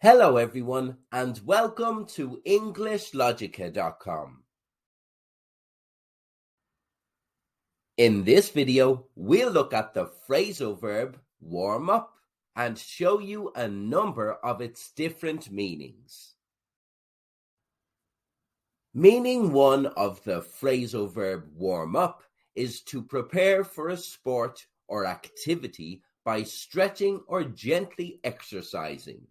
Hello everyone and welcome to EnglishLogica.com. In this video, we'll look at the phrasal verb warm up and show you a number of its different meanings. Meaning one of the phrasal verb warm up is to prepare for a sport or activity by stretching or gently exercising.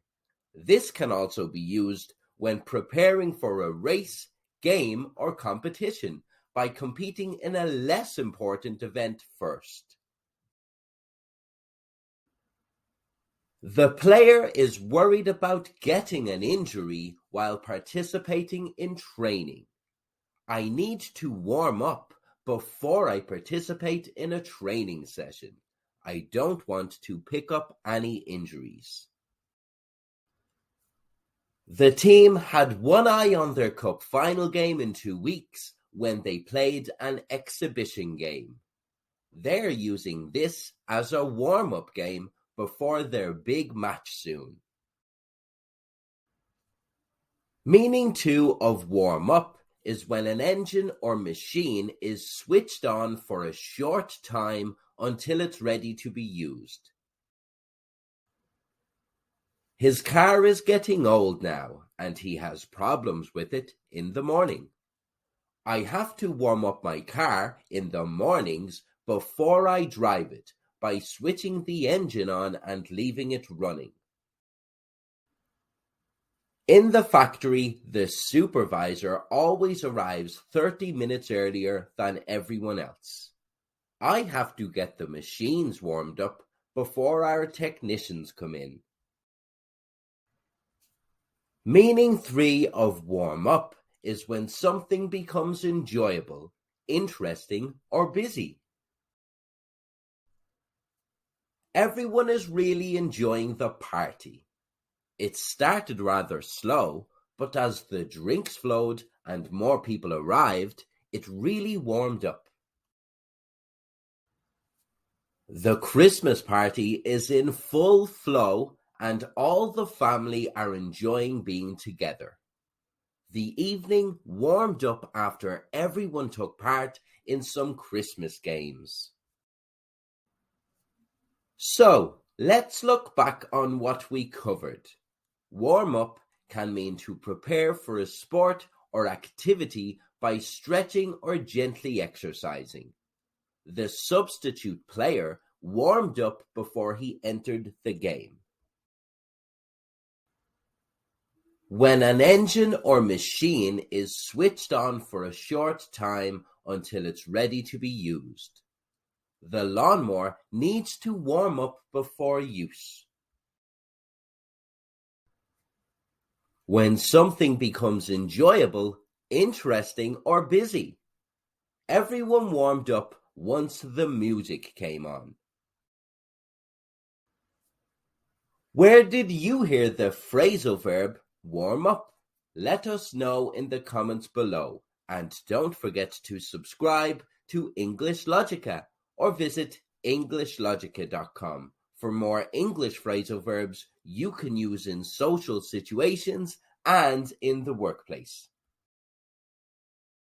This can also be used when preparing for a race, game, or competition by competing in a less important event first. The player is worried about getting an injury while participating in training. I need to warm up before I participate in a training session. I don't want to pick up any injuries. The team had one eye on their cup final game in 2 weeks when they played an exhibition game. They're using this as a warm-up game before their big match soon. Meaning 2 of warm up is when an engine or machine is switched on for a short time until it's ready to be used. His car is getting old now, and he has problems with it in the morning. I have to warm up my car in the mornings before I drive it by switching the engine on and leaving it running. In the factory, the supervisor always arrives 30 minutes earlier than everyone else. I have to get the machines warmed up before our technicians come in. Meaning 3 of warm up is when something becomes enjoyable, interesting, or busy. Everyone is really enjoying the party. It started rather slow, but as the drinks flowed and more people arrived, it really warmed up. The Christmas party is in full flow and all the family are enjoying being together. The evening warmed up after everyone took part in some Christmas games. So, let's look back on what we covered. Warm up can mean to prepare for a sport or activity by stretching or gently exercising. The substitute player warmed up before he entered the game. When an engine or machine is switched on for a short time until it's ready to be used. The lawnmower needs to warm up before use. When something becomes enjoyable, interesting, or busy. Everyone warmed up once the music came on. Where did you hear the phrasal verb warm up? Let us know in the comments below, and don't forget to subscribe to EnglishLogica or visit EnglishLogica.com for more English phrasal verbs you can use in social situations and in the workplace.